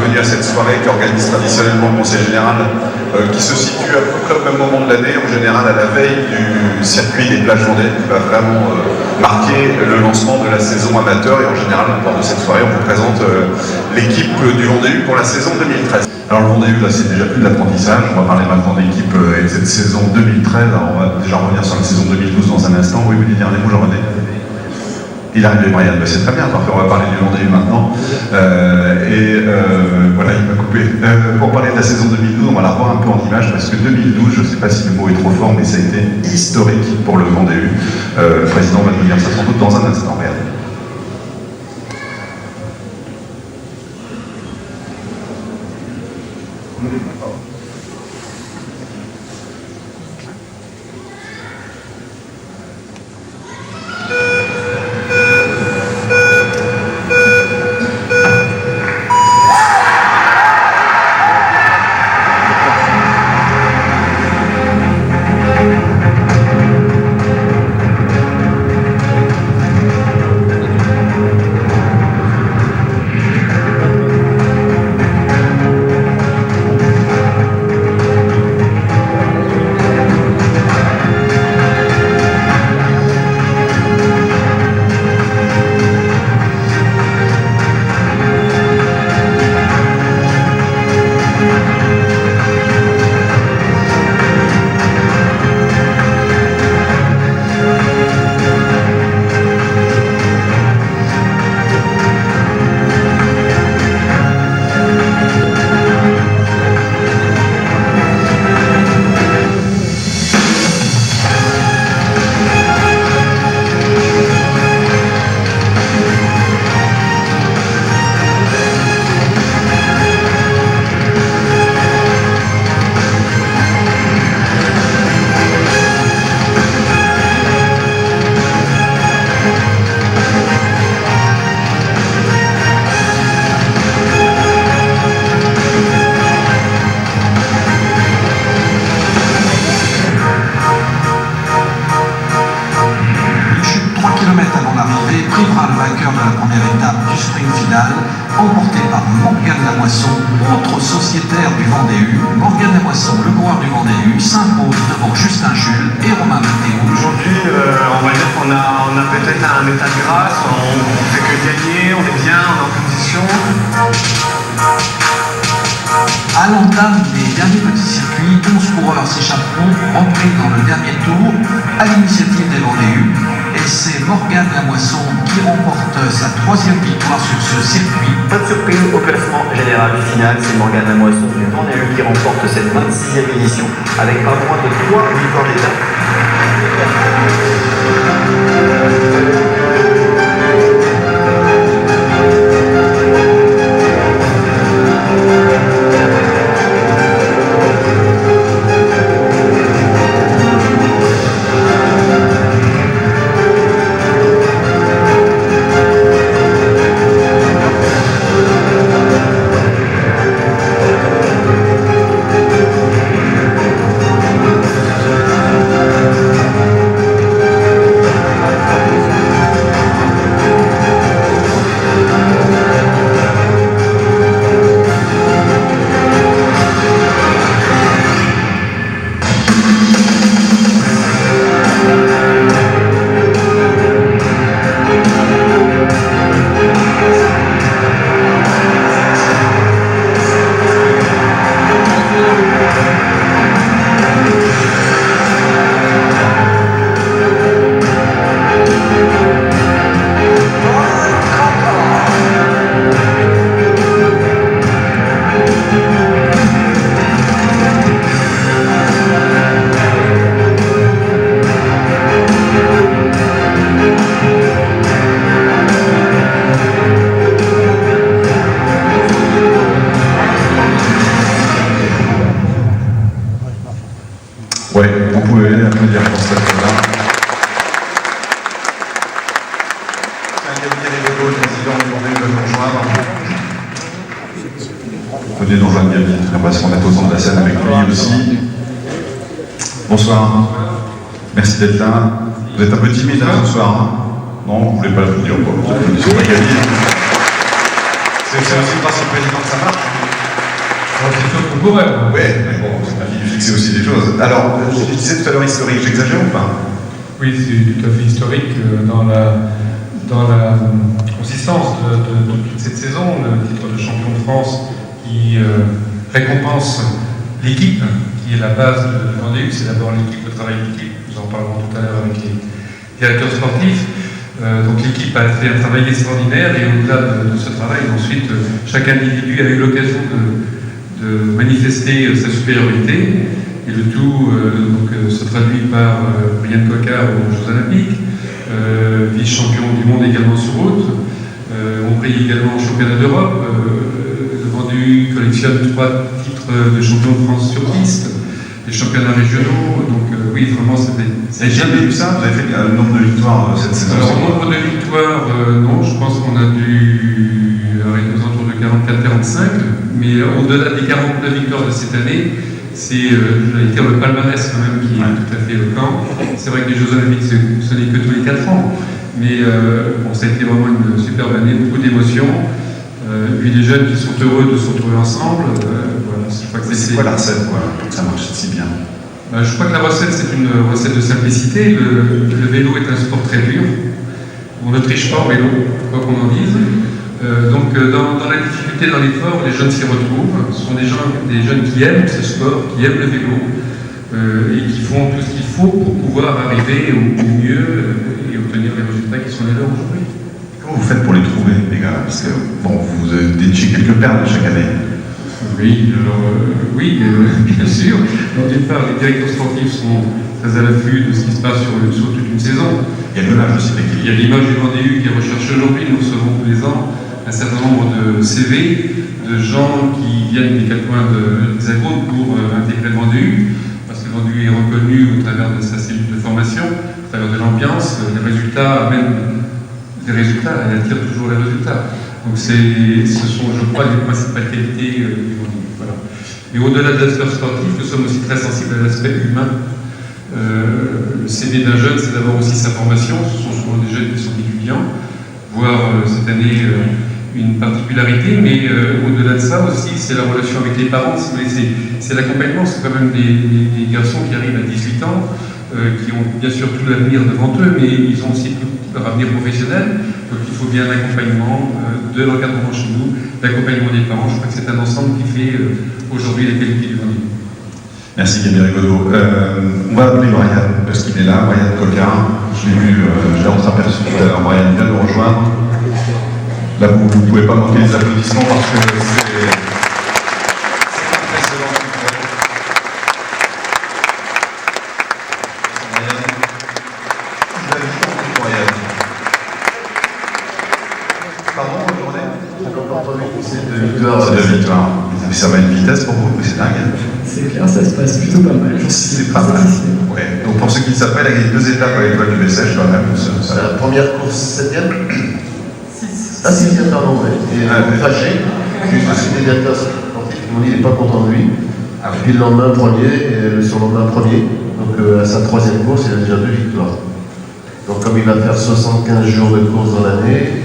bienvenue à cette soirée qu'organise traditionnellement le Conseil Général, qui se situe à peu près au même moment de l'année, en général à la veille du circuit des plages vendéennes, qui va vraiment marquer le lancement de la saison amateur. Et en général, lors de cette soirée, on vous présente l'équipe du Vendée U pour la saison 2013. Alors le Vendée U, là, c'est déjà plus de l'apprentissage. On va parler maintenant de l'équipe et de cette saison 2013. Alors on va déjà revenir sur la saison 2012 dans un instant. Oui, vous voulez dire les mots, Jean-René? Il arrive, Brian, c'est très bien, parfait, on va parler du Vendée U maintenant. Voilà, il m'a coupé. Pour parler de la saison 2012, on va la revoir un peu en image, parce que 2012, je ne sais pas si le mot est trop fort, mais ça a été historique pour le Vendée U. Le président va nous dire ça sans doute dans un instant. Regardez. Emporté par Morgane Lamoisson, autre sociétaire du Vendée U. Morgane Lamoisson, le coureur du Vendée U, s'impose devant Justin Jules et Romain Mathéo. Aujourd'hui, on va dire qu'on a peut-être un état de grâce, on fait que gagner, on est bien, on est en position. À l'entame des derniers petits circuits, 11 coureurs s'échapperont, repris dans le dernier tour, à l'initiative des Vendée U. Et c'est Morgane Lamoisson qui remporte sa 3e victoire sur ce circuit. Pas de surprise au classement général final, c'est Morgane Lamoisson du Vendée U qui remporte cette 26e édition avec pas moins de 3 victoires d'étape. Oui, vous pouvez applaudir pour cette là. Gabriel Evedo, le président du Vendée U, veut nous rejoindre. Venez nous rejoindre, Gabriel, parce qu'on est autour de la scène avec lui aussi. Bonsoir. Merci d'être là. Vous êtes un peu timide ce soir, hein? Non, vous ne voulez pas l'applaudir, quoi. Vous applaudissez pas Gabriel. C'est aussi grâce au président que ça marche. C'est sûr qu'on pourrait. Oui, mais bon, c'est ma vie du fixer aussi des choses. Alors, je disais tout à l'heure historique, j'exagère ou pas? Oui, c'est tout à fait historique dans la consistance de toute cette saison, le titre de champion de France qui récompense l'équipe, qui est la base de Vendée U. C'est d'abord l'équipe, le travail d'équipe, nous en parlerons tout à l'heure avec les directeurs sportifs. Donc l'équipe a fait un travail extraordinaire et au-delà de ce travail, ensuite, chaque individu a eu l'occasion de manifester sa supériorité. Et le tout se traduit par Brian Coquard aux Jeux Olympiques, vice-champion du monde également sur route. On brille également au championnat d'Europe. Le Vendée U collectionne 3 titres de champion de France sur piste, les championnats régionaux. Donc oui, vraiment, c'est jamais vu ça. Vous avez fait un nombre de victoires cette saison? Alors, nombre de victoires, non, je pense qu'on a dû arriver aux alentours de 44-45, mais au-delà des 49 victoires de cette année, c'est le palmarès quand même qui est tout à fait éloquent. C'est vrai que les Jeux Olympiques, ce n'est que tous les 4 ans, mais bon, ça a été vraiment une superbe année, beaucoup d'émotions. Puis les jeunes qui sont heureux de se retrouver ensemble. Voilà, je crois que c'est quoi la recette pour que ça marche si bien? Je crois que la recette, c'est une recette de simplicité. Le vélo est un sport très dur. On ne triche pas au vélo, quoi qu'on en dise. Donc dans la difficulté, dans l'effort, les jeunes s'y retrouvent. Ce sont des jeunes qui aiment ce sport, qui aiment le vélo et qui font tout ce qu'il faut pour pouvoir arriver au mieux et obtenir les résultats qui sont les leurs aujourd'hui. Comment vous faites pour les trouver, les gars? Parce que bon, vous dénichez quelques perles chaque année. Oui, bien sûr. D'une part, les directeurs sportifs sont très à l'affût de ce qui se passe sur toute une saison. Il y a l'image aussi de l'équipe. Il y a l'image du Vendée U qui est recherchée aujourd'hui. Nous recevons tous les ans un certain nombre de CV de gens qui viennent des 4 coins de l'Hexagone pour intégrer le Vendée U, parce que le Vendée U est reconnu au travers de sa cellule de formation, au travers de l'ambiance, les résultats amènent des résultats, elle attire toujours les résultats. Donc ce sont, je crois, les principales qualités du Vendée U. Voilà. Et au-delà de l'aspect sportif, nous sommes aussi très sensibles à l'aspect humain. Le CV d'un jeune, c'est d'abord aussi sa formation. Ce sont souvent des jeunes qui sont étudiants, voire cette année une particularité, mais au-delà de ça aussi, c'est la relation avec les parents. C'est l'accompagnement. C'est quand même des garçons qui arrivent à 18 ans, qui ont bien sûr tout l'avenir devant eux, mais ils ont aussi tout leur avenir professionnel. Donc il faut bien l'accompagnement de l'encadrement chez nous, l'accompagnement des parents. Je crois que c'est un ensemble qui fait aujourd'hui la qualité du Vendée U. Merci Gabriel Godot. On va appeler Brian, parce qu'il est là, Brian Coquard. Je l'ai vu, je l'ai entreaperçu tout à l'heure. Brian vient de nous rejoindre. Là, vous ne pouvez pas manquer les applaudissements parce que c'est impressionnant. Pardon, aujourd'hui? C'est 2 victoires. Mais ça va à une vitesse pour vous, mais c'est dingue. C'est clair, ça se passe plutôt pas mal. C'est pas mal. Ouais. Donc pour ceux qui ne savent pas, il a gagné 2 étapes à l'étoile du Bessèges quand même. C'est la première course 7e. Ah, 6e, pardon, oui. Et fâché, j'ai aussi des directeurs sportifs qui m'ont dit qu'il n'est pas content de lui. Ah, puis le lendemain, premier, et le surlendemain, premier. Donc à sa 3e course, il a déjà 2 victoires. Donc comme il va faire 75 jours de course dans l'année,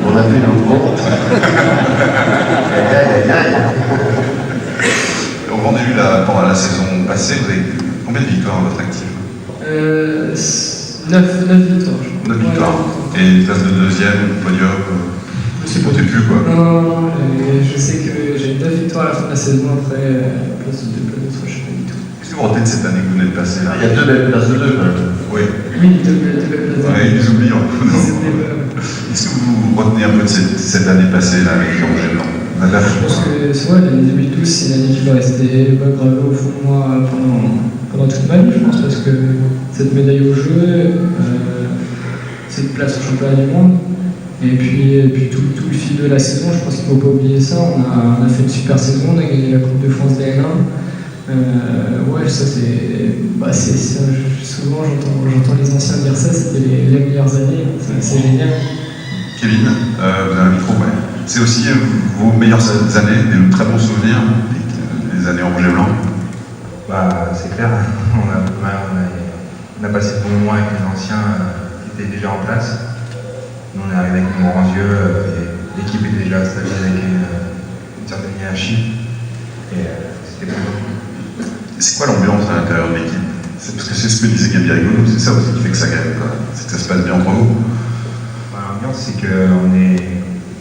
on a fait nos comptes. Aïe. Au Vendée U, pendant la saison passée, vous avez combien de victoires à votre actif? 9 victoires, je crois. 9 victoires. Et une place de 2e, podium, je comptez plus quoi. Non, je sais que j'ai 9 victoires à la fin de la saison, après place de 2, place de 3, je ne sais pas du tout. Qu'est-ce que vous retenez de cette année que vous venez de passer là? Il y a 2 belles places de 2 quand même. Oui. Oui, 2 belles places de 2. Ouais, ils oublient un peu. Est-ce que vous retenez un peu de cette année passée là avec les Rouges et Blancs? Je pense que c'est vrai, l'année 2012, c'est une année qui va rester gravée au fond de moi pendant toute ma vie, je pense, parce que cette médaille au jeu, cette place au championnat du monde, et puis tout le fil de la saison, je pense qu'il ne faut pas oublier ça. On a fait une super saison, on a gagné la Coupe de France DN1. Ouais, ça c'est souvent j'entends les anciens dire ça, c'était les meilleures années, c'est génial. Kevin, vous avez un micro, ouais. C'est aussi vos meilleures années, des très bons souvenirs, des années en rouge et blanc? C'est clair, on a passé de bons mois avec les anciens qui étaient déjà en place. Nous on est arrivé avec nos grands yeux, et l'équipe est déjà installée avec une certaine hiérarchie. Et c'était plus bon. C'est quoi l'ambiance à l'intérieur de l'équipe? Parce que c'est ce que disait Gabi Rigolo, c'est ça aussi qui fait que ça gagne, quoi. C'est que ça se passe bien entre vous. L'ambiance, c'est qu'on est.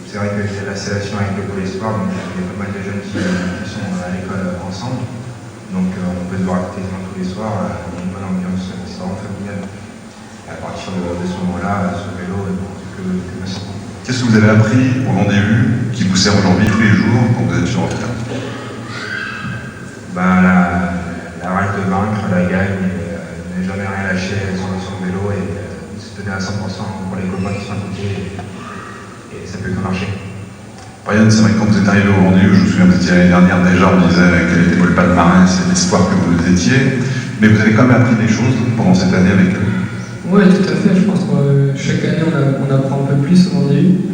C'est vrai que j'ai l'association avec le Pôle Espoir, donc il y a pas mal de jeunes qui sont à l'école ensemble. Donc on peut se voir quasiment tous les soirs, il y a une bonne ambiance, c'est vraiment familial. Et à partir de ce moment-là, ce vélo, c'est que me sens. Qu'est-ce que vous avez appris au Vendée-U qui vous sert aujourd'hui tous les jours quand vous êtes sur le terrain? La rage de vaincre, la gagne, ne jamais rien lâcher sur le vélo et se donner à 100% pour les copains qui sont à côté. Et ça peut que marcher. Brian, c'est vrai que quand vous êtes arrivé au Vendée-U, je me souviens, vous étiez l'année dernière déjà, on disait quel était le palmarès, c'est l'espoir que vous étiez, mais vous avez quand même appris des choses pendant cette année avec eux. Oui, tout à fait. Je pense que chaque année, on apprend un peu plus au Vendée-U.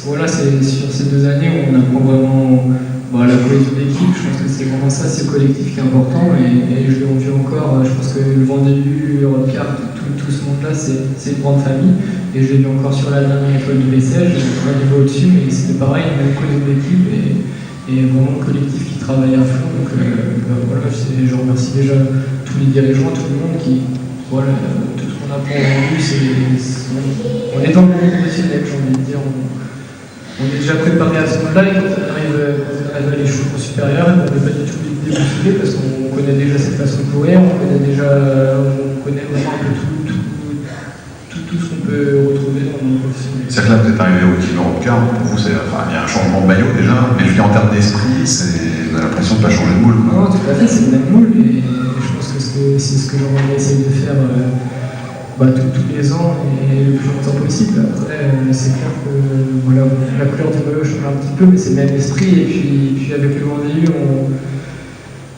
Voilà, c'est sur ces 2 années où on apprend vraiment la cohésion d'équipe. Je pense que c'est vraiment ça, c'est le collectif qui est important. Et je l'ai vu encore, je pense que le Vendée-U, Europcar, tout ce monde-là, c'est une grande famille. Et je l'ai vu encore sur la dernière école de Bessèges, un niveau au-dessus, mais c'était pareil, une même cohésion d'équipe et vraiment le collectif qui travaille à fond. Donc voilà, je remercie déjà tous les dirigeants, tout le monde qui, voilà, tout ce qu'on apprend aujourd'hui, on est dans le monde professionnel, j'ai envie de dire. On est déjà préparé à ce moment-là et quand on arrive à l'échelon supérieur, on ne peut pas du tout les débousculer parce qu'on connaît déjà cette façon de courir, on connaît vraiment un peu tout ce qu'on peut retrouver dans le monde professionnel. C'est que là, vous êtes arrivé au team Europcar, pour vous, il y a un changement de maillot déjà, mais je dis en termes d'esprit, vous avez l'impression de ne pas changer de moule. Non, tout à fait, c'est le même moule et je pense que c'est ce que j'aimerais essayer de faire tous les ans et le plus longtemps possible. Après, c'est clair que la couleur du maillot change un petit peu, mais c'est le même esprit. Et puis avec le Vendée-U,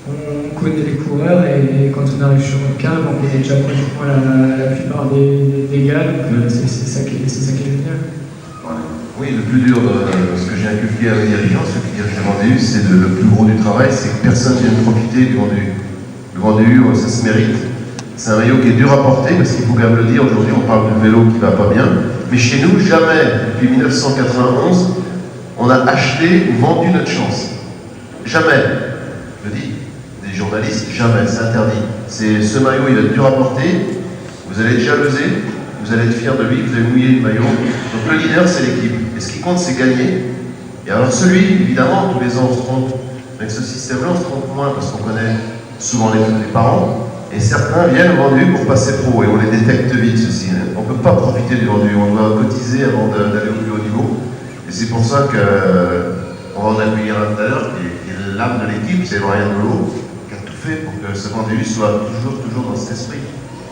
on connaît les coureurs et quand on arrive sur le câble, on connaît déjà pratiquement la plupart des gars. Donc c'est ça qui est génial. Oui, le plus dur, ce que j'ai inculqué à mes dirigeants, ceux qui dirigent le Vendée-U, c'est le plus gros du travail, c'est que personne ne vient profiter du Vendée-U. Le Vendée-U, ça se mérite. C'est un maillot qui est dur à porter, parce qu'il faut quand même le dire, aujourd'hui on parle du vélo qui va pas bien, mais chez nous, jamais, depuis 1991, on a acheté ou vendu notre chance. Jamais. Je le dis, des journalistes, jamais, c'est interdit. Ce maillot, il va être dur à porter, vous allez être jalousé, vous allez être fiers de lui, vous allez mouiller le maillot. Donc le leader, c'est l'équipe. Et ce qui compte, c'est gagner. Et alors celui, évidemment, tous les ans, on se trompe. Avec ce système-là, on se trompe moins, parce qu'on connaît souvent les parents. Et certains viennent au Vendée-U pour passer pro, et on les détecte vite, ceci. On ne peut pas profiter du Vendée-U, on doit cotiser avant d'aller au plus haut niveau. Et c'est pour ça qu'on va en accueillir un tout à l'heure, qui est l'âme de l'équipe, c'est Brian Lolo, qui a tout fait pour que ce Vendée-U soit toujours dans cet esprit.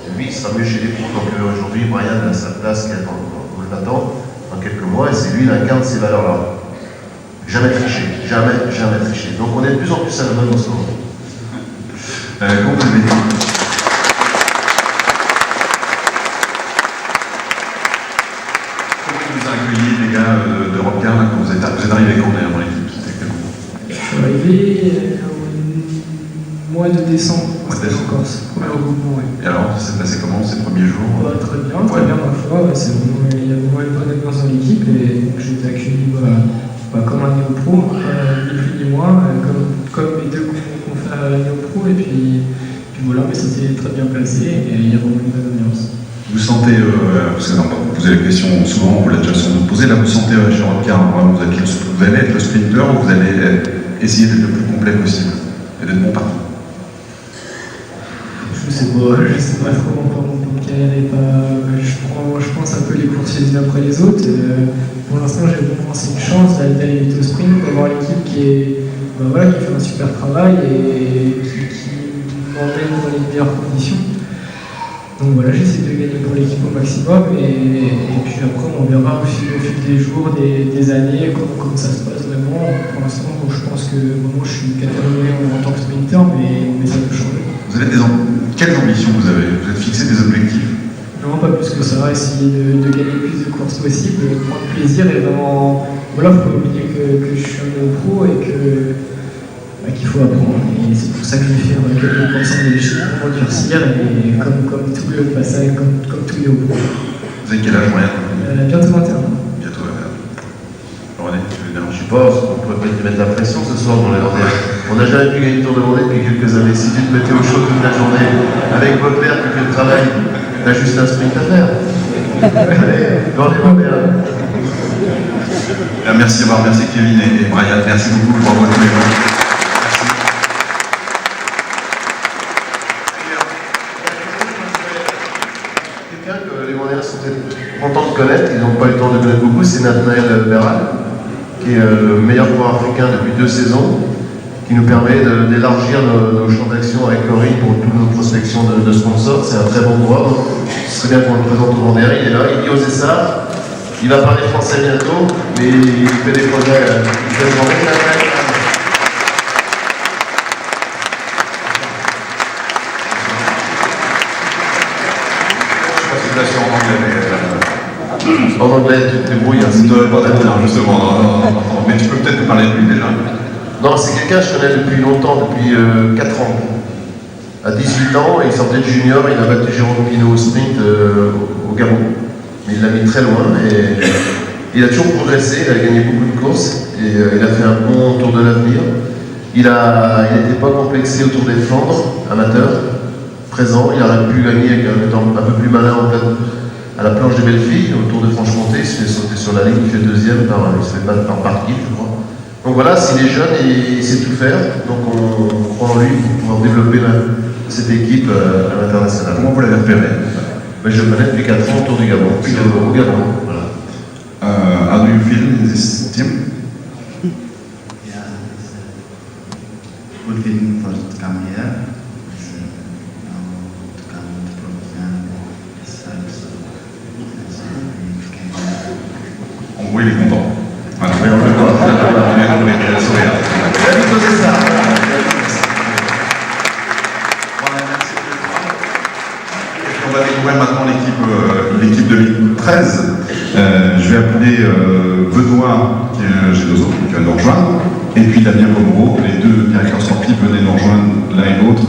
Et lui, il sera mieux chez les pros. Donc aujourd'hui, Brian a sa place qui attend, on l'attend dans quelques mois, et c'est lui qui incarne ces valeurs-là. Jamais tricher, jamais tricher. Donc on est de plus en plus à la mode en ce moment. Comment vous avez dit? Les gars d'Europcar, quand vous êtes arrivé quand d'ailleurs dans l'équipe? Je suis arrivé au mois de décembre en Corse, premier regroupement. Et alors, ça s'est passé comment ces premiers jours? Très bien ma foi. Il y a vraiment une bonne ambiance dans l'équipe et j'ai été accueilli comme un néo-pro, ni plus ni moins, comme les deux confrères néo-pro. Et puis voilà, mais ça s'est très bien passé et il y a vraiment une bonne ambiance. Vous sentez, vous posez la question souvent, vous l'avez déjà sans doute posé, là vous sentez chez Europcar, vous allez être le sprinter ou vous allez essayer d'être le plus complet possible et d'être bon partout? Je sais pas trop encore mon carrière est pas. Je pense un peu les courses les unes après les autres. Pour l'instant j'ai vraiment une chance d'aller vite au sprint, d'avoir l'équipe qui fait un super travail et qui m'emmène dans les meilleures conditions. Donc voilà, j'essaie de gagner pour l'équipe au maximum et puis après on verra au fil des jours, des années, comment ça se passe vraiment. Pour l'instant, je pense que je suis catalogué en tant que sprinter, mais ça peut changer. Vous avez quelles ambitions vous avez? Vous êtes fixé des objectifs? Non, pas plus que ça, essayer de gagner le plus de courses possible, prendre plaisir et vraiment. Voilà, faut pas oublier que je suis un pro et qu'il faut apprendre. Et c'est pour ça que je vais faire quelques courses en Belgique pour m'endurcir et comme tout le passage, comme tous les hauts pros. Vous avez quel âge moyen? Bientôt 21 ans. Je sais pas, on pourrait pas te mettre la pression ce soir dans les Vendéens. On n'a jamais pu gagner le Tour de Vendée depuis quelques années. Si tu te mettais au chaud toute la journée avec Baudelaire qui fait le travail, t'as juste un sprint à faire. Allez, dans les Vendéens. Merci Omar, merci Kevin et Brian, merci beaucoup pour votre témoin. Quelqu'un que les Vendéens sont peut-être contents de connaître, ils n'ont pas eu le temps de connaître beaucoup, c'est Nathanaël Berral, qui est le meilleur coureur africain depuis 2 saisons, qui nous permet d'élargir nos champs d'action avec Corinne pour toutes nos prospections de sponsors. C'est un très bon coureur, ce serait bien qu'on le présente au Vendéen. Il est là, il dit oser ça. Il va parler français bientôt, mais il fait des projets. Il fait des projets. En anglais, tu te débrouilles. Pas d'accord, justement. Non. Mais tu peux peut-être nous parler de lui déjà. Non, c'est quelqu'un que je connais depuis longtemps, depuis 4 ans. À 18 ans, il sortait de junior, il a battu Jérôme Pinault au sprint au Gabon. Mais il l'a mis très loin et il a toujours progressé, il a gagné beaucoup de courses et il a fait un bon Tour de l'Avenir. Il n'était pas complexé au Tour des Flandres, amateur, présent. Il aurait pu gagner en étant un peu plus malin à la planche des Bellefilles, au Tour de Franche-Comté. Il se fait sauter sur la ligne, il fait deuxième, il se fait battre par Parkin, je crois. Donc voilà, s'il est jeune, il sait tout faire. Donc on croit en lui pour pouvoir développer cette équipe à l'international. Comment vous l'avez repéré? Je le connais depuis 4 ans autour du Gabon, au Gabon. Voilà. How do you feel in this team? Yeah, it's a good feeling for to come here. To come to Provence, so En gros, il est content. Voilà, on le voit. Il a sourire. Il a dit poser ça. On va découvrir maintenant l'équipe 2013. Je vais appeler Benoît Génozo, qui va nous rejoindre, et puis Damien Pomereau. Les 2 directeurs sportifs venaient nous rejoindre l'un et l'autre,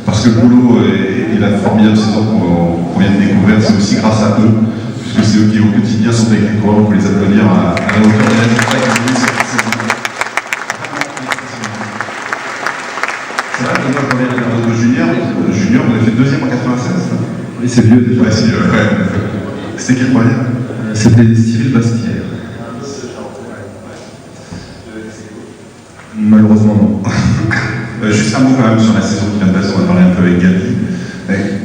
parce que le boulot et la formidable saison qu'on vient de découvrir, c'est aussi grâce à eux, puisque c'est eux qui au quotidien sont avec les coureurs. Vous pouvez les applaudir à la hauteur des résultats qu'ils ont eu cette saison. C'est vrai que moi je reviens à notre junior, vous avez fait 2e en 96. Oui, c'est vieux déjà. Ouais, c'est vieux, ouais. C'était quel premier? C'était Cyril Bastière. Malheureusement, non. Juste un mot quand même sur la saison qui vient de passer, on va parler un peu avec Gabi.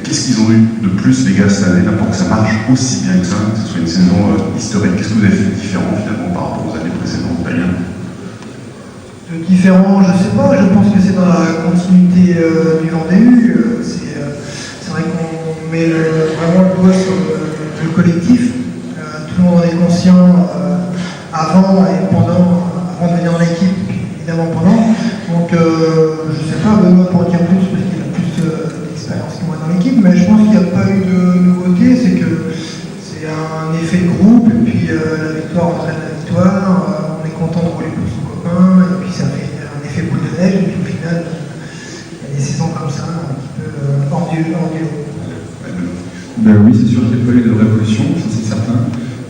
Qu'est-ce qu'ils ont eu de plus, les gars, cette année-là, pour que ça marche aussi bien que ça, que ce soit une saison historique? Qu'est-ce que vous avez fait de différent finalement par rapport aux années précédentes, Damien? Différent, je sais pas, je pense que c'est dans la continuité du Vendée U. C'est vrai qu'on met vraiment le doigt sur le collectif. Tout le monde en est conscient avant et pendant, avant de venir dans l'équipe, évidemment pendant. Donc je sais pas, Benoît pour dire plus parce qu'il a plus d'expérience que moi dans l'équipe, mais je pense qu'il n'y a pas eu de nouveauté, c'est que c'est un effet de groupe et puis la victoire entraîne la victoire, on est content de rouler pour son copain et puis ça fait un effet boule de neige et puis au final il y a des saisons comme ça un petit peu hors du lot. Ben oui, c'est sûr qu'il n'y a pas eu de révolution, ça c'est certain.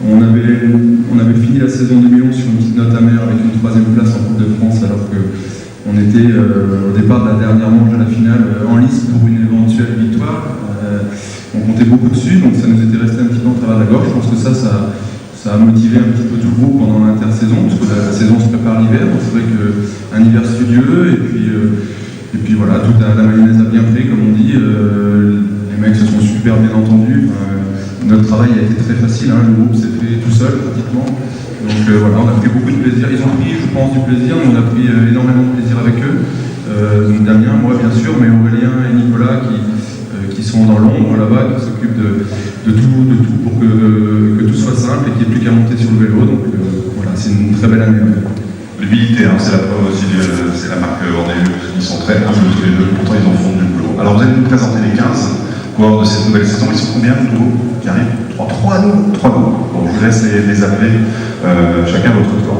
On avait fini la saison 2011 sur une petite note amère avec une 3e place en Coupe de France, alors qu'on était au départ de la dernière manche de la finale en lice pour une éventuelle victoire. On comptait beaucoup dessus, donc ça nous était resté un petit peu en travers de la gorge. Je pense que ça a motivé un petit peu tout le groupe pendant l'intersaison, parce que la saison se prépare l'hiver, donc c'est vrai qu'un hiver studieux, et puis voilà, toute la mayonnaise a bien pris, comme on dit. Les mecs se sont super bien entendus. Notre travail a été très facile, hein, le groupe s'est fait tout seul pratiquement. Donc voilà, on a pris beaucoup de plaisir. Ils ont pris, je pense, du plaisir, mais on a pris énormément de plaisir avec eux. Damien, moi bien sûr, mais Aurélien et Nicolas qui sont dans l'ombre là-bas, qui s'occupent de tout pour que tout soit simple et qu'il n'y ait plus qu'à monter sur le vélo. Donc voilà, c'est une très belle année. L'humilité, hein, c'est la preuve aussi, c'est la marque Vendée U. Ils sont très humbles tous les deux, pourtant ils en font du boulot. Alors vous allez nous présenter les 15 coureurs de cette nouvelle saison. Ils sont combien de nouveaux qui arrivent? 3 nouveaux. Bon, je vous laisse les appeler chacun votre tour.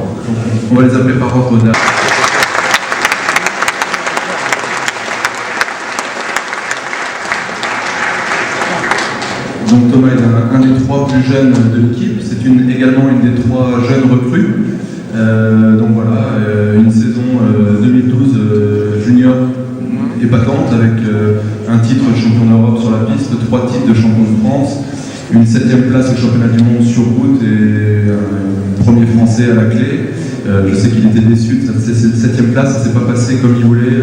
On va les appeler par ordre d'âge. Donc Thomas est un des 3 plus jeunes de l'équipe. C'est également une des 3 jeunes recrues. Donc voilà, une saison 2012 junior épatante avec un titre de champion d'Europe sur la piste, 3 titres de champion de France, une 7e place au championnat du monde sur route et premier français à la clé. Je sais qu'il était déçu de cette 7e place, ça ne s'est pas passé comme il voulait,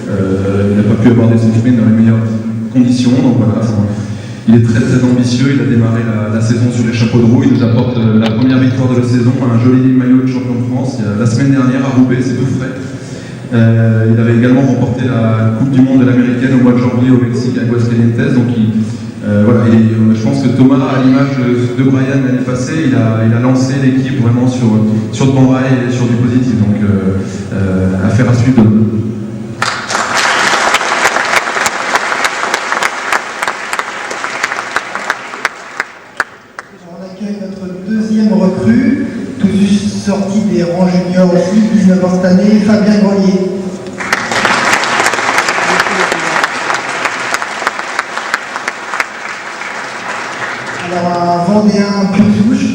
il n'a pas pu aborder son sprint dans les meilleures conditions, donc voilà. Il est très très ambitieux, il a démarré la saison sur les chapeaux de roue, il nous apporte la première victoire de la saison, un joli maillot de champion de France la semaine dernière à Roubaix, c'est tout frais. Il avait également remporté la Coupe du Monde de l'Américaine au mois de janvier au Mexique à Aguascalientes, donc voilà, je pense que Thomas, à l'image de Brian l'année passée, il a lancé l'équipe vraiment sur de bons rails et sur du positif, donc affaire à suivre. Recrue, tout juste sorti des rangs juniors aussi, 19 ans cette année, Fabien Grenier. Alors un Vendéen pure souche,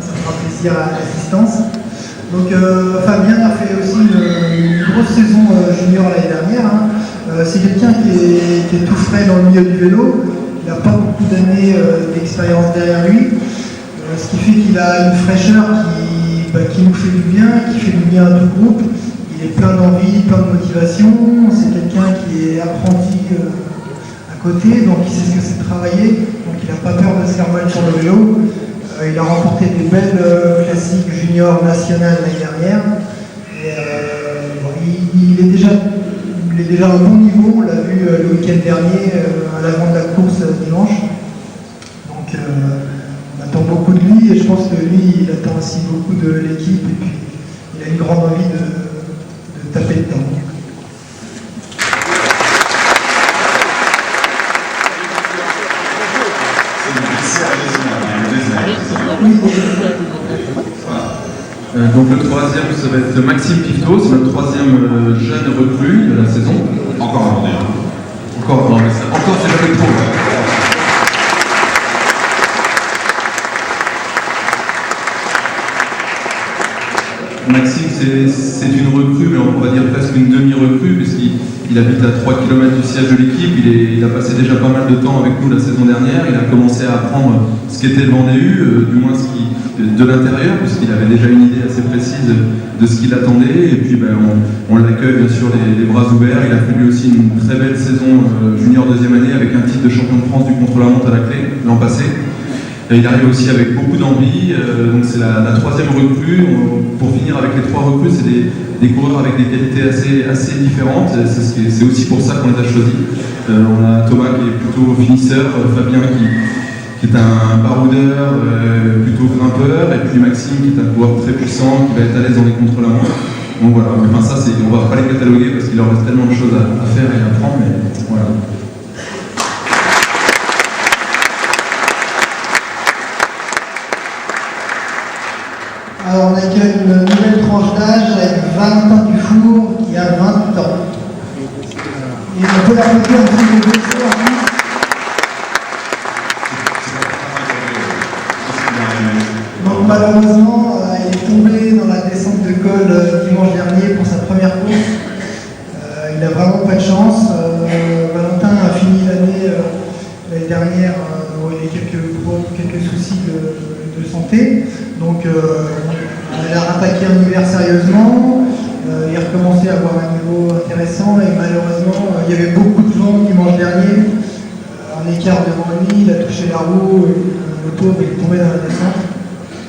ça fera plaisir à l'assistance. Donc Fabien a fait aussi une grosse saison junior l'année dernière. C'est quelqu'un qui est tout frais dans le milieu du vélo, il n'a pas beaucoup d'années d'expérience derrière lui. Ce qui fait qu'il a une fraîcheur qui nous fait du bien, qui fait du bien à tout le groupe. Il est plein d'envie, plein de motivation. C'est quelqu'un qui est apprenti à côté, donc il sait ce que c'est de travailler. Donc il n'a pas peur de se faire mal sur le vélo. Il a remporté des belles classiques juniors nationales l'année dernière. Et, il est déjà à un bon niveau. On l'a vu le week-end dernier à l'avant de la course dimanche. Donc on attend beaucoup de lui et je pense que lui, il attend aussi beaucoup de l'équipe et puis il a une grande envie de taper dedans. Donc le troisième, ça va être Maxime Pifto, c'est notre troisième jeune recrue de la saison. Encore un Vendéen. Encore c'est jamais trop. Maxime, c'est une recrue, mais on va dire presque une demi-recrue, puisqu'il habite à 3 km du siège de l'équipe. Il a passé déjà pas mal de temps avec nous la saison dernière. Il a commencé à apprendre ce qu'était le Vendée U, du moins de l'intérieur, puisqu'il avait déjà une idée assez précise de ce qu'il attendait. Et puis on l'accueille bien sûr les bras ouverts. Il a fait lui aussi une très belle saison junior deuxième année avec un titre de champion de France du contre-la-montre à la clé l'an passé. Et il arrive aussi avec beaucoup d'envie, donc c'est la troisième recrue. Pour finir avec les 3 recrues, c'est des coureurs avec des qualités assez différentes. C'est aussi pour ça qu'on les a choisis. On a Thomas qui est plutôt finisseur, Fabien qui est un baroudeur, plutôt grimpeur, et puis Maxime qui est un coureur très puissant, qui va être à l'aise dans les contre-la-montre. Donc voilà, enfin ça on va pas les cataloguer parce qu'il leur reste tellement de choses à faire et à apprendre, mais voilà. Alors on accueille une nouvelle tranche d'âge avec Valentin Dufour qui a 28 ans. Et on peut l'applaudir un petit peu blessé en plus. Donc malheureusement, il est tombé dans la descente de col dimanche dernier pour sa première course. Il n'a vraiment pas de chance. Valentin a fini l'année dernière où il a quelques soucis de santé. Donc il a attaqué un hiver sérieusement, il a recommencé à avoir un niveau intéressant et malheureusement il y avait beaucoup de vent dimanche dernier. Un écart devant lui, il a touché la roue, le pauvre il est tombé dans la descente.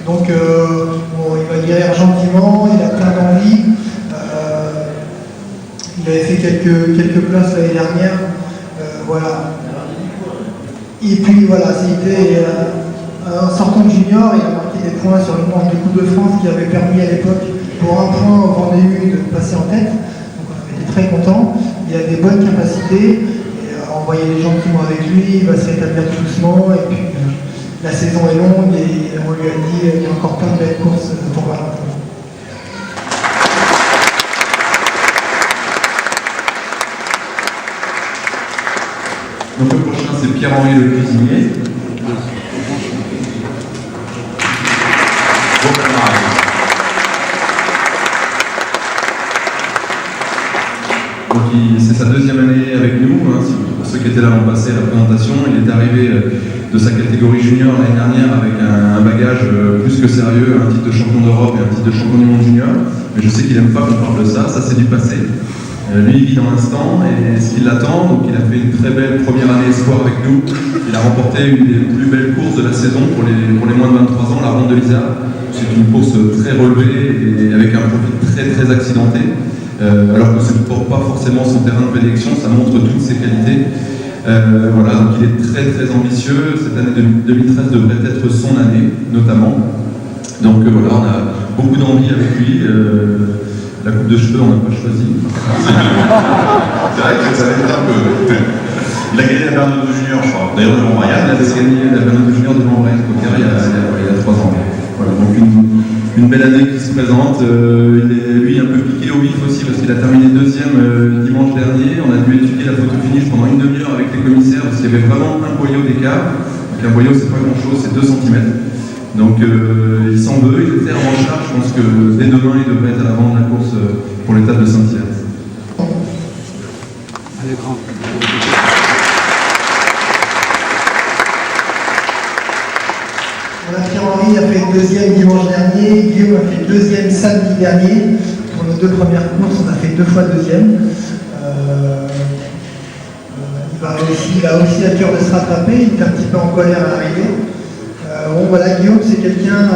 Donc il va guérir gentiment, il a plein d'envie. Il avait fait quelques places l'année dernière. Voilà. Et puis voilà, c'était en sortant de junior, il a marqué des points sur une manche de Coupe de France qui avait permis à l'époque, pour un point au Vendée U, de passer en tête. Donc on était très contents. Il a des bonnes capacités. Et, on voyait les gens qui vont avec lui, il va se rétablir tout doucement. Et puis la saison est longue et on lui a dit qu'il y a encore plein de belles courses pour Valentin. Donc le prochain c'est Pierre-Henri Le Cuisinier. Donc c'est sa deuxième année avec nous. Hein. Pour ceux qui étaient là l'an passé à la présentation, il est arrivé de sa catégorie junior l'année dernière avec un bagage plus que sérieux, un titre de champion d'Europe et un titre de champion du monde junior. Mais je sais qu'il n'aime pas qu'on parle de ça, ça c'est du passé. Lui il vit dans l'instant et ce qui l'attend, donc il a fait une très belle première année espoir avec nous. Il a remporté une des plus belles courses de la saison pour les moins de 23 ans, la Ronde de l'Isère. C'est une course très relevée et avec un profil très très accidenté. Alors que ce n'est pas forcément son terrain de prédilection, ça montre toutes ses qualités. Voilà, donc il est très très ambitieux. Cette année 2013 devrait être son année, notamment. Donc voilà, on a beaucoup d'envie avec lui. La coupe de cheveux, on n'a pas choisi. C'est vrai que ça va être un peu. Il a gagné la Bernardo Junior, je crois. D'ailleurs, devant Ryan. Il a gagné la Bernardo Junior devant Ryan Cocker il y a 3 ans. Voilà, donc une belle année qui se présente. Il est, lui, un peu piqué au vif aussi parce qu'il a terminé deuxième dimanche dernier. On a dû étudier la photo finish pendant une demi-heure avec les commissaires parce qu'il y avait vraiment un boyau d'écart. Donc un boyau, c'est pas grand-chose, c'est 2 cm. Donc il s'en veut, il est très revanchard. Je pense que dès demain, il devrait être à l'avant de la course pour l'étape de Saint-Hilaire. Allez, grand. Pierre-Henri a fait le deuxième dimanche dernier, Guillaume a fait le deuxième samedi dernier. Pour nos 2 premières courses, on a fait 2 fois deuxième. Il a aussi à cœur de se rattraper, il est un petit peu en colère à l'arrivée. Bon voilà, Guillaume c'est quelqu'un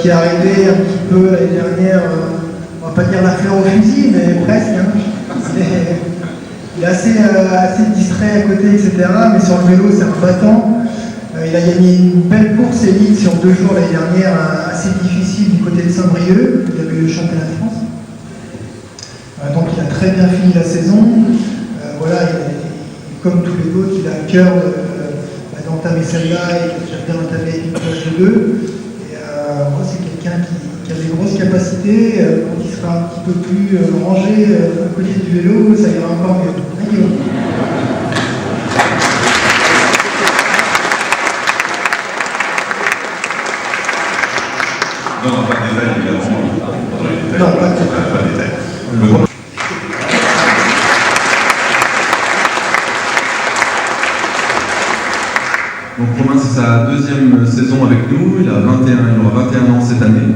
qui est arrivé un petit peu l'année dernière, on va pas dire la fleur au fusil, mais presque. Hein. Il est assez distrait à côté, etc. Mais sur le vélo c'est un battant. Il a gagné une belle course élite sur 2 jours l'année dernière, assez difficile du côté de Saint-Brieuc. Il avait le championnat de France. Donc il a très bien fini la saison. Voilà, comme tous les autres, il a à cœur d'entamer celle-là et qui a bien entamé avec une place de 2. Et moi, c'est quelqu'un qui a des grosses capacités. Quand il sera un petit peu plus rangé à côté du vélo, ça ira encore mieux. Non, pas de détails, évidemment. Non, pas de détails. Donc Romain, c'est sa deuxième saison avec nous, il aura 21 ans cette année.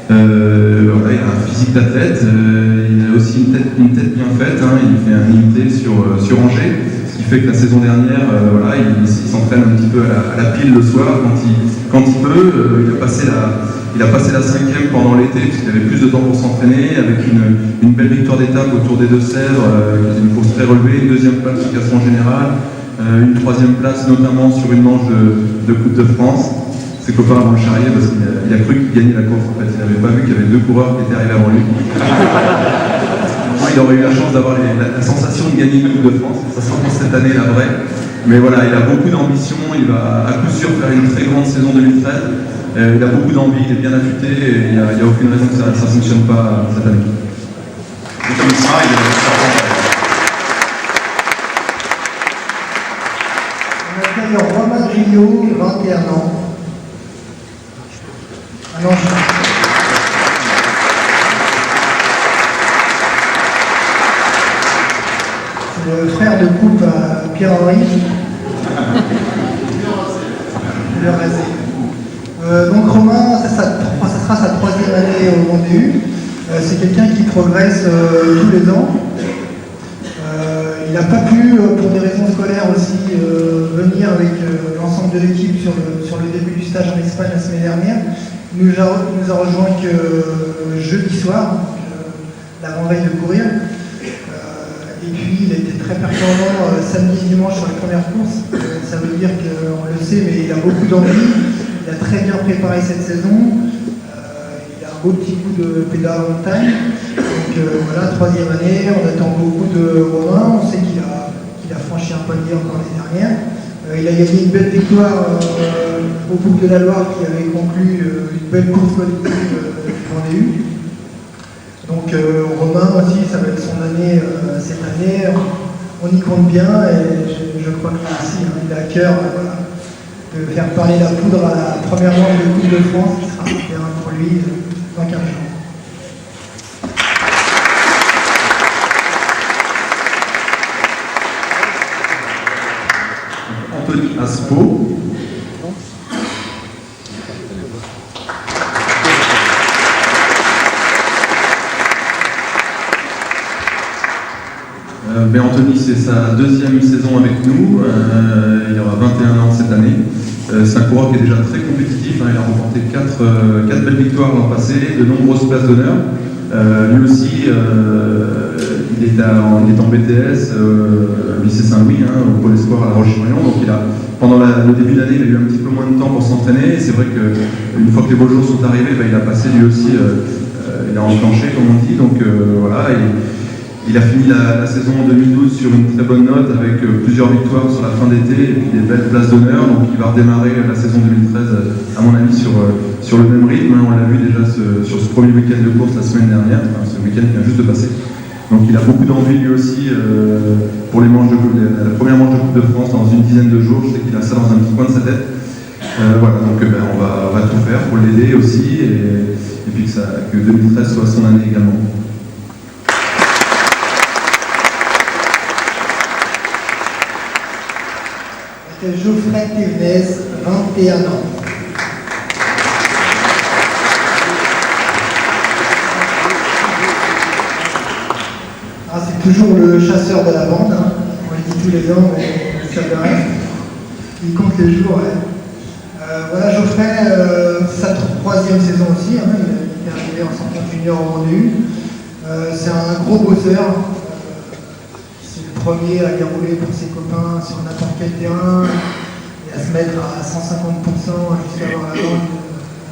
Voilà, il a un physique d'athlète, il a aussi une tête bien faite, hein, il fait un IUT sur Angers, ce qui fait que la saison dernière, voilà, il s'entraîne un petit peu à la pile le soir quand il peut. Il a passé la 5e pendant l'été puisqu'il avait plus de temps pour s'entraîner, avec une belle victoire d'étape autour des Deux-Sèvres, qui était une course très relevée, une 2e place au classement général. Une 3e place notamment sur une manche de Coupe de France. Ses copains vont le charrier parce qu'il a cru qu'il gagnait la course en fait. Il n'avait pas vu qu'il y avait 2 coureurs qui étaient arrivés avant lui. Il aurait eu la chance d'avoir la sensation de gagner une Coupe de France. Ça sera pour cette année la vraie. Mais voilà, il a beaucoup d'ambition. Il va à coup sûr faire une très grande saison 2013. Il a beaucoup d'envie, il est bien affûté et il n'y a aucune raison que ça ne fonctionne pas cette année. Et comme ça, il est Romain Gillot, 21 ans. Alors, c'est le frère de coupe à Pierre-Henri. Le rasé. Donc Romain, ça sera sa 3e année au Monde EU. C'est quelqu'un qui progresse tous les ans. Il n'a pas pu, pour des raisons scolaires aussi, venir avec l'ensemble de l'équipe sur le début du stage en Espagne la semaine dernière. Il nous a rejoint que jeudi soir, l'avant-veille de courir. Et puis il a été très performant samedi et dimanche sur les premières courses. Ça veut dire qu'on le sait, mais il a beaucoup d'envie. Il a très bien préparé cette saison. Il a un beau petit coup de pédale en montagne. Donc voilà, 3e année, on attend beaucoup de Romain. On sait qu'il a franchi un palier encore l'année dernière. Il a gagné une belle victoire au Boucle de la Loire qui avait conclu une belle course collective qu'on a eue. Donc Romain aussi, ça va être son année cette année. On y compte bien et je crois que lui aussi, il a à cœur de faire parler la poudre à la première manche de Coupe de France qui sera un terrain pour lui dans 15 jours. Anthony Aspo. Anthony, c'est sa deuxième saison avec nous, il aura 21 ans cette année. C'est un coureur qui est déjà très compétitif, il a remporté 4 belles victoires l'an passé, de nombreuses places d'honneur. Lui aussi, il est en BTS au lycée Saint-Louis, au Pôle Espoir à La Roche-sur-Yon. Donc pendant le début d'année, il a eu un petit peu moins de temps pour s'entraîner. Et c'est vrai qu'une fois que les beaux jours sont arrivés, il a passé lui aussi, il a enclenché comme on dit. Donc voilà. Il a fini la saison en 2012 sur une très bonne note avec plusieurs victoires sur la fin d'été et puis des belles places d'honneur. Donc il va redémarrer la saison 2013 à mon avis sur le même rythme. On l'a vu déjà sur ce premier week-end de course la semaine dernière, ce week-end qui vient juste de passer. Donc il a beaucoup d'envie lui aussi pour la première manche de Coupe de France dans une dizaine de jours. Je sais qu'il a ça dans un petit coin de sa tête. Voilà, donc on va tout faire pour l'aider aussi et puis que 2013 soit son année également. Geoffrey Thévenez, 21 ans. C'est toujours le chasseur de la bande, on le dit tous les ans, mais ça de reste. Il compte les jours. Voilà, Geoffrey, c'est sa troisième saison aussi, il est arrivé en 50 junior au Vendée. C'est un gros bosseur. Premier à dérouler pour ses copains sur n'importe quel terrain et à se mettre à 150% jusqu'à avoir la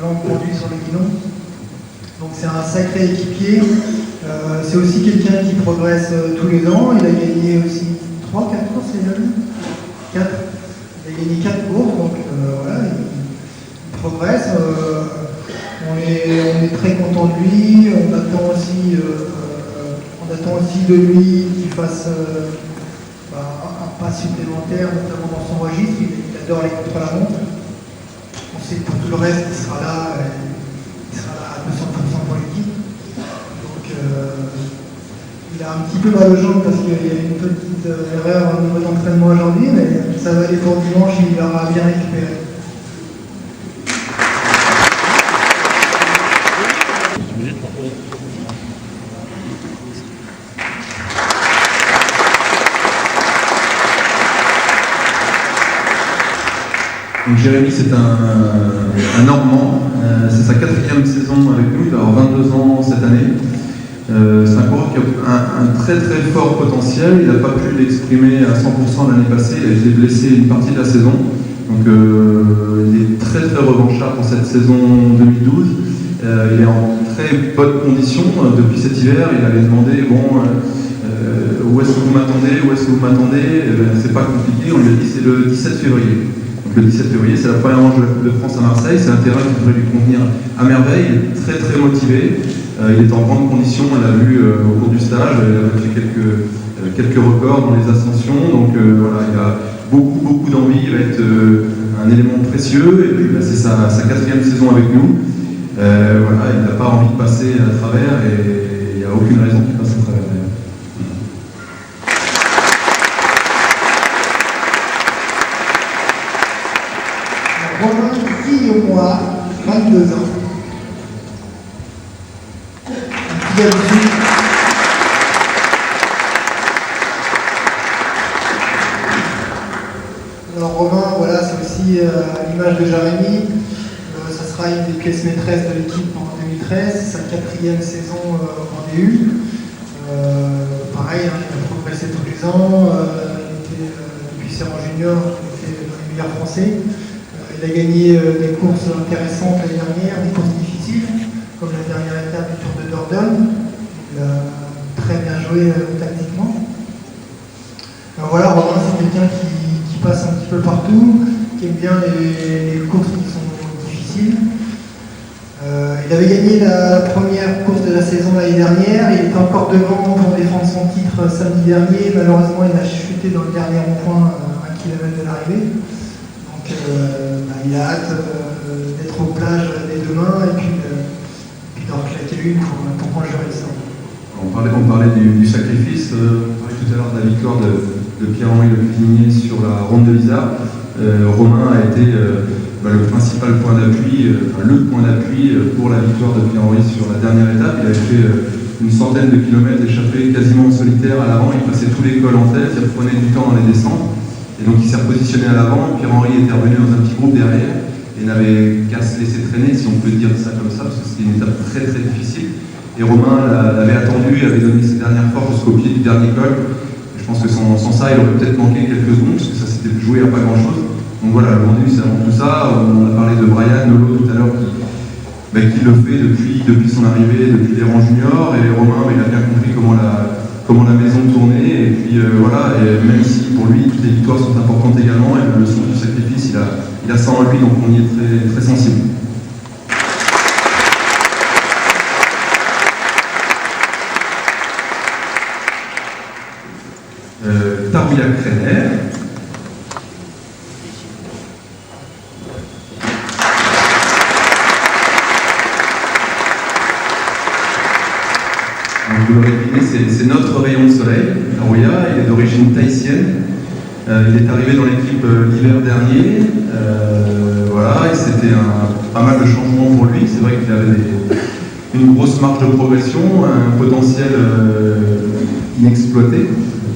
langue conduite sur le guidon. Donc c'est un sacré équipier. C'est aussi quelqu'un qui progresse tous les ans. Il a gagné aussi 3-4 courses, c'est déjà 4. Il a gagné 4 courses, donc voilà, il progresse. On est très content de lui. On attend aussi de lui qu'il fasse un pas supplémentaire, notamment dans son registre. Il adore les contre-la-montre. On sait que pour tout le reste, il sera là à 200% pour l'équipe. Donc il a un petit peu mal aux jambes parce qu'il y a une petite erreur au niveau d'entraînement aujourd'hui, mais ça va aller pour dimanche, il aura bien récupéré. Donc Jérémy, c'est un Normand, c'est sa 4e saison avec nous, il va avoir 22 ans cette année. C'est un coureur qui a un très très fort potentiel, il n'a pas pu l'exprimer à 100% l'année passée, il a été blessé une partie de la saison. Donc il est très très revanchard pour cette saison 2012. Il est en très bonne condition depuis cet hiver, il avait demandé où est-ce que vous m'attendez, c'est pas compliqué, on lui a dit c'est le 17 février. Donc le 17 février, c'est la première manche de la Coupe de France à Marseille, c'est un terrain qui devrait lui convenir à merveille, il est très très motivé, il est en grande condition, on l'a vu au cours du stage, il a fait quelques records dans les ascensions, donc voilà, il a beaucoup d'envie, il va être un élément précieux, et puis c'est sa 4e saison avec nous, voilà, il n'a pas envie de passer à travers, et il n'y a aucune raison qu'il passe à travers. Romain Guillaumois, 22 ans. Un petit habitué. Alors Romain, voilà, c'est aussi à l'image de Jérémy. Ça sera une des pièces maîtresses de l'équipe en 2013, c'est sa 4e saison en DU. Pareil, il a progressé tous les ans. Depuis ses rangs juniors, il était dans les meilleurs français. Il a gagné des courses intéressantes l'année dernière, des courses difficiles, comme la dernière étape du Tour de Dordogne. Il a très bien joué tactiquement. Alors voilà, Romain, c'est quelqu'un qui passe un petit peu partout, qui aime bien les courses qui sont difficiles. Il avait gagné la première course de la saison l'année dernière, il était encore devant pour défendre son titre samedi dernier. Malheureusement, il a chuté dans le dernier rond-point à 1 km de l'arrivée. Donc il a hâte d'être aux plages dès demain et puis d'en claquer une pour conjurer ça. On parlait du sacrifice, on parlait tout à l'heure de la victoire de Pierre-Henri Le Cuisinier sur la ronde de l'Isard. Romain a été le principal point d'appui, le point d'appui pour la victoire de Pierre-Henri sur la dernière étape. Il avait fait une centaine de kilomètres échappés quasiment en solitaire à l'avant. Il passait tous les cols en tête, il prenait du temps dans les descentes. Et donc il s'est repositionné à l'avant. Pierre-Henri était revenu dans un petit groupe derrière et n'avait qu'à se laisser traîner, si on peut dire ça comme ça, parce que c'était une étape très très difficile. Et Romain l'avait attendu, avait donné ses dernières forces jusqu'au pied du dernier col. Et je pense que sans ça, il aurait peut-être manqué quelques secondes, parce que ça s'était joué à pas grand-chose. Donc voilà, le Vendée, c'est avant tout ça. On a parlé de Brian Nolo tout à l'heure, qui le fait depuis son arrivée, depuis les rangs juniors. Et Romain, il a bien compris comment la maison tournait. Et puis voilà, et même si pour lui, toutes les victoires sont importantes également, et le son du sacrifice, il a ça en lui, donc on y est très, très sensible. Tarouillac Krener. Vous l'aurez deviné, c'est notre rayon de soleil. Tarouillac, il est d'origine tahitienne. Il est arrivé dans l'équipe l'hiver dernier. Voilà, et c'était pas mal de changements pour lui. C'est vrai qu'il avait une grosse marge de progression, un potentiel inexploité,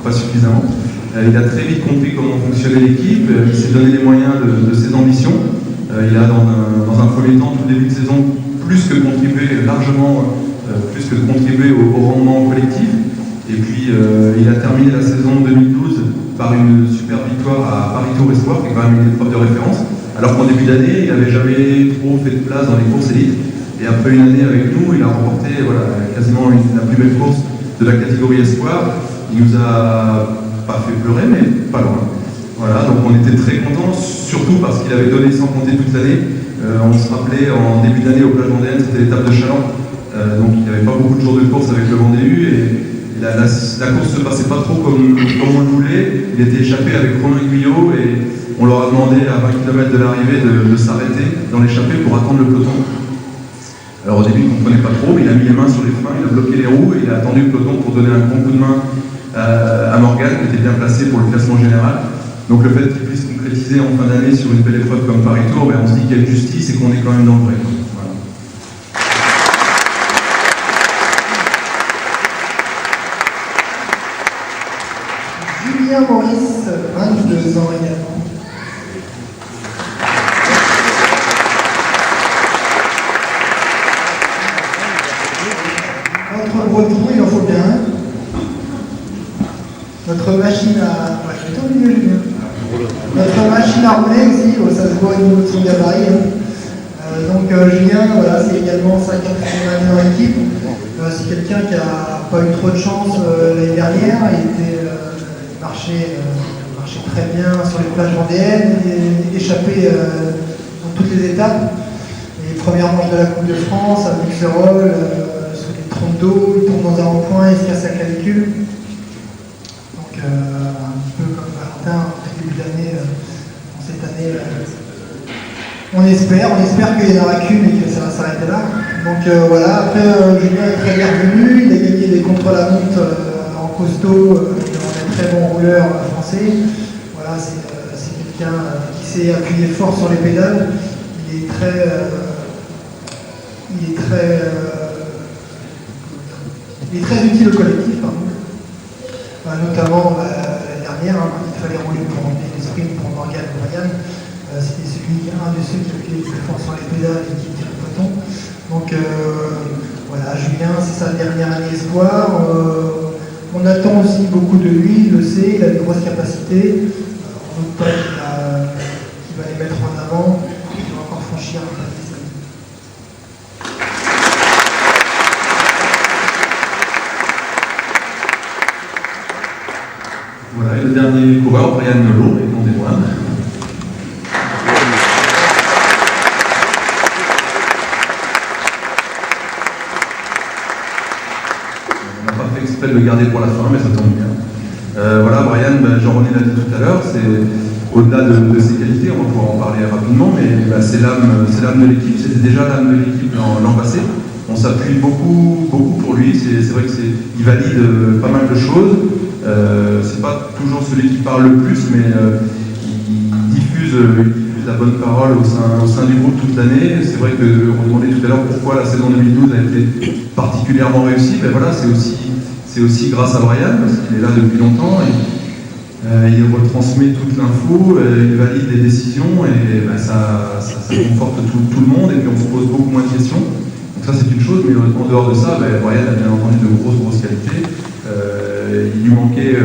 pas suffisamment. Il a très vite compris comment fonctionnait l'équipe, il s'est donné les moyens de ses ambitions. Il a, dans un premier temps, tout début de saison, plus que contribué au rendement collectif. Et puis, il a terminé la saison 2012 par une super victoire à Paris Tour Espoir, qui est quand même une épreuve de référence. Alors qu'en début d'année, il n'avait jamais trop fait de place dans les courses élites. Et après une année avec nous, il a remporté quasiment la plus belle course de la catégorie Espoir. Il nous a pas fait pleurer, mais pas loin. Voilà, donc on était très contents, surtout parce qu'il avait donné sans compter toute l'année. On se rappelait en début d'année aux plages vendéennes, c'était l'étape de Chaland. Donc il n'y avait pas beaucoup de jours de course avec le Vendée U et la course ne se passait pas trop comme on le voulait. Il était échappé avec Romain Guyot et on leur a demandé à 20 km de l'arrivée de s'arrêter dans l'échappée pour attendre le peloton. Alors au début il ne comprenait pas trop, mais il a mis les mains sur les freins, il a bloqué les roues et il a attendu le peloton pour donner un grand coup de main à Morgane, qui était bien placé pour le classement général. Donc le fait qu'il puisse concrétiser en fin d'année sur une belle épreuve comme Paris Tour, on se dit qu'il y a une justice et qu'on est quand même dans le vrai. Voilà. Julien Maurice, 22 ans également. Entre Breton, il en faut bien un. Notre machine à... je vais t'ennuyer, Julien. Notre machine à rouler aussi, ça se voit au niveau de son gabarit. Donc Julien, voilà, c'est également sa 4e année dans l'équipe. C'est quelqu'un qui n'a pas eu trop de chance l'année dernière. Il marchait très bien sur les plages vendéennes, il échappait dans toutes les étapes. Les premières manches de la Coupe de France, à Buxerolles, sur les trompes d'eau, il tombe dans un rond-point, il se casse la clavicule. Donc un peu comme Valentin, au début d'année, cette année, on espère qu'il y a une racune et que ça va s'arrêter là. Donc voilà, après Julien est très bien revenu, il a gagné des contre-la-montre en costaud, devant des très bons rouleurs français. Voilà, c'est quelqu'un qui s'est appuyé fort sur les pédales. Il est très utile au collectif, notamment l'année dernière, il fallait rouler pour emmener les sprints pour Morgane et Brian. C'était un de ceux qui appuyait le plus fort sur les pédales et qui tire le peloton. Donc voilà, Julien, c'est sa dernière année espoir. On attend aussi beaucoup de lui, il le sait, il a une grosse capacité. On ne doute pas qu'il va les mettre en avant, qu'il va encore franchir un peu. Voilà, et le dernier coureur, Brian Nolo, et non des moines. On n'a pas fait exprès de le garder pour la fin, mais ça tombe bien. Voilà, Brian, Jean-René l'a dit tout à l'heure, c'est au-delà de ses qualités, on va pouvoir en parler rapidement, mais c'est l'âme de l'équipe, c'était déjà l'âme de l'équipe l'an passé. On s'appuie beaucoup pour lui, c'est vrai qu'il valide pas mal de choses. C'est pas toujours celui qui parle le plus, mais il diffuse diffuse la bonne parole au sein du groupe toute l'année. C'est vrai que on demandait tout à l'heure pourquoi la saison 2012 a été particulièrement réussie. Ben voilà, c'est aussi grâce à Brian, parce qu'il est là depuis longtemps. Il retransmet toute l'info, il valide les décisions et ben, ça conforte tout le monde et puis on se pose beaucoup moins de questions. Donc ça c'est une chose, mais en dehors de ça, ben, Brian a bien entendu de grosses qualités. Il lui manquait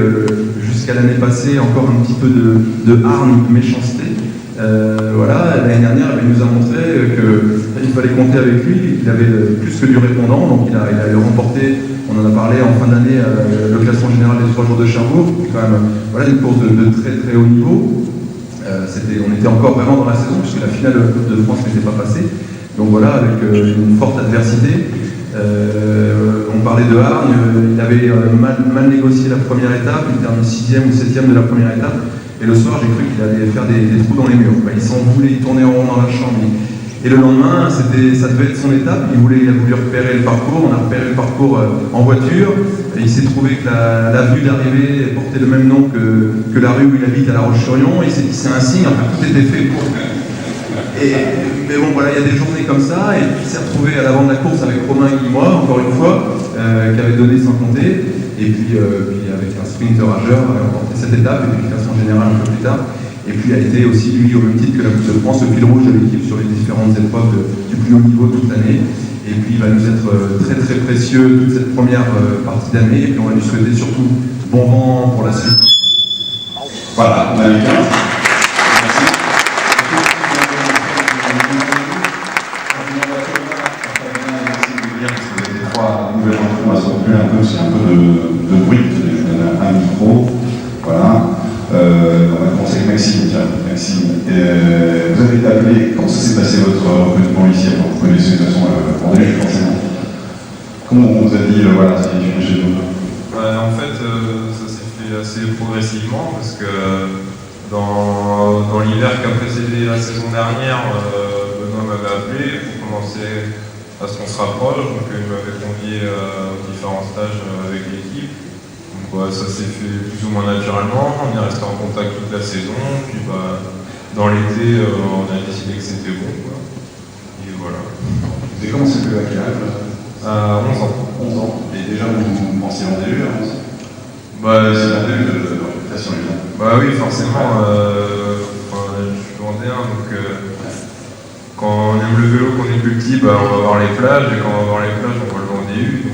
jusqu'à l'année passée encore un petit peu de hargne, méchanceté. Voilà, l'année dernière il nous a montré qu'il fallait compter avec lui, qu'il avait plus que du répondant, donc il a remporté, on en a parlé en fin d'année, le classement général des 3 jours de Cherbourg, qui est quand même voilà, une course de très haut niveau. On était encore vraiment dans la saison, puisque la finale de France n'était pas passée. Donc voilà, avec une forte adversité. On parlait de hargne, il avait mal négocié la première étape, il termine 6e ou 7e de la première étape. Et le soir, j'ai cru qu'il allait faire des trous dans les murs. Il s'en voulait, il tournait en rond dans la chambre. Et le lendemain, ça devait être son étape. Il a voulu repérer le parcours. On a repéré le parcours en voiture. Et il s'est trouvé que l'avenue d'arrivée portait le même nom que la rue où il habite à La Roche-sur-Yon. Il s'est dit c'est un signe. Enfin, tout était fait pour. Mais bon, voilà, il y a des journées comme ça. Et puis il s'est retrouvé à l'avant de la course avec Romain Guilmois, encore une fois, qui avait donné sans compter. Et puis avec un sprinter rageur, il a remporté cette étape, et puis le classement général un peu plus tard. Et puis a été aussi, lui, au même titre que la Coupe de France, le fil rouge de l'équipe sur les différentes épreuves du plus haut niveau toute l'année. Et puis il va nous être très précieux toute cette première partie d'année. Et puis on va lui souhaiter surtout bon vent pour la suite. Voilà, on a les 15. C'est un peu de bruit, je vais donner un micro, voilà. On va commencer avec Maxime, tiens, Maxime. Vous avez été appelé, comment ça s'est passé votre recrutement ici? Vous connaissez de toute façon Vendée, forcément. Comment on vous a dit, voilà, c'est chez nous? En fait, ça s'est fait assez progressivement, parce que dans l'hiver qui a précédé la saison dernière, Benoît m'avait appelé pour commencer à ce qu'on se rapproche, donc il m'avait convié aux différents stages avec l'équipe. Donc ça s'est fait plus ou moins naturellement, on est resté en contact toute la saison, puis dans l'été on a décidé que c'était bon. Quoi. Et voilà. Vous avez commencé à quel âge? 11 ans. 11 ans. Et déjà vous pensiez en début à 11 ans? C'est la début de l'orientation évidemment. Bah oui, forcément. Je suis vendéen, donc quand on aime le vélo, qu'on est plus petit, on va voir les plages, et quand on va voir les plages, on voit le Vendée U.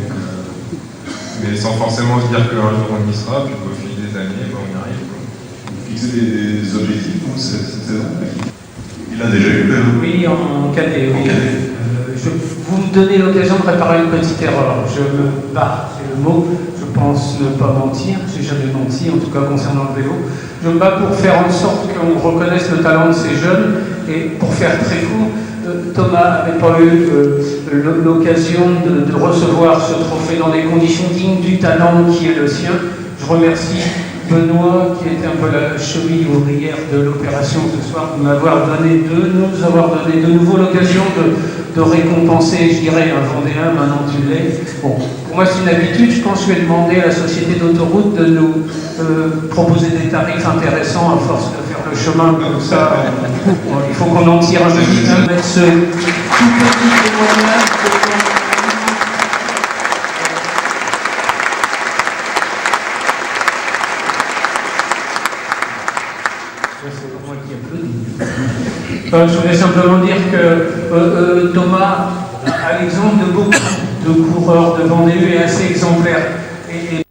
Mais sans forcément se dire qu'un jour on y sera, puis au fil des années, on y arrive. Vous fixez des objectifs pour cette saison? Il a déjà eu le vélo? Oui, en cadet, oui. Vous me donnez l'occasion de réparer une petite erreur. Je me bats, c'est le mot. Je pense ne pas mentir, j'ai jamais menti, en tout cas concernant le vélo. Je me bats pour faire en sorte qu'on reconnaisse le talent de ces jeunes. Et pour faire très court, Thomas n'avait pas eu l'occasion de recevoir ce trophée dans des conditions dignes du talent qui est le sien. Je remercie Benoît, qui était un peu la cheville ouvrière de l'opération ce soir, de nous avoir donné de nouveau l'occasion de récompenser, je dirais, un Vendéen, maintenant tu l'es. Bon, pour moi c'est une habitude, je pense que je vais demander à la société d'autoroute de nous proposer des tarifs intéressants à force de faire le chemin comme ça. Il faut qu'on en tire un petit peu, mettre ce tout petit témoignage de je voulais simplement dire que Thomas, à l'exemple de beaucoup de coureurs de Vendée U, est assez exemplaire. Et